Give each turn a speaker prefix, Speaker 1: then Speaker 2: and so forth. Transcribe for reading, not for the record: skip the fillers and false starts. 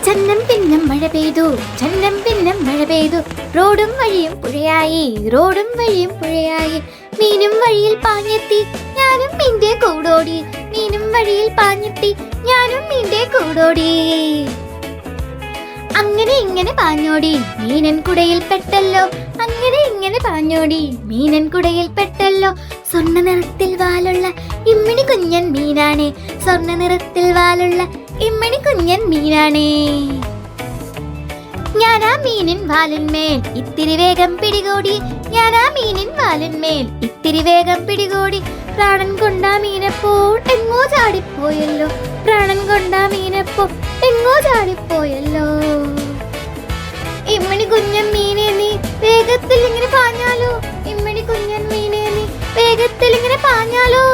Speaker 1: ചന്നം പിന്നം മഴ പെയ്തു, ചന്നം പിന്നം മഴ പെയ്തു. റോഡും വഴിയും പുഴയായി, റോഡും വഴിയും പുഴയായി. മീനും വഴിയിൽ പാഞ്ഞെത്തി, ഞാനും മീന്റെ കൂടോടി. മീനും വഴിയിൽ പാഞ്ഞെത്തി, ഞാനും മീന്റെ കൂടോടി. അങ്ങനെ ഇങ്ങനെ പാഞ്ഞോടി, മീനൻ കുടയിൽ പെട്ടല്ലോ. അങ്ങനെ ഇങ്ങനെ പാഞ്ഞോടി, മീനൻ കുടയിൽ പെട്ടല്ലോ. സ്വർണ്ണ നിറത്തിൽ വാലുള്ള ഇമ്മിണി കുഞ്ഞൻ മീനാണേ. സ്വർണ്ണ നിറത്തിൽ വാലുള്ള ഇമ്മിണി കുഞ്ഞൻ മീനാണേ. ഞാനാ മീനിൻ വാലിന്മേൽ ഇത്തിരി വേഗം പിടികൂടി. ഞാനാ മീനിൻ വാലിന്മേൽ ഇത്തിരി വേഗം പിടികൂടി. പ്രാണൻ കൊണ്ടാ മീനപ്പോൾ എങ്ങോ ചാടിപ്പോയല്ലോ. പ്രാണൻ കൊണ്ടാ മീനപ്പോൾ എങ്ങോ ചാടിപ്പോയല്ലോ. ഇമ്മണി കുഞ്ഞൻ മീനെ നീ വേഗത്തിൽ ഇങ്ങനെ പാഞ്ഞാലോ. ഇമ്മണി കുഞ്ഞൻ മീനെ നീ വേഗത്തിൽ ഇങ്ങനെ പാഞ്ഞാലോ.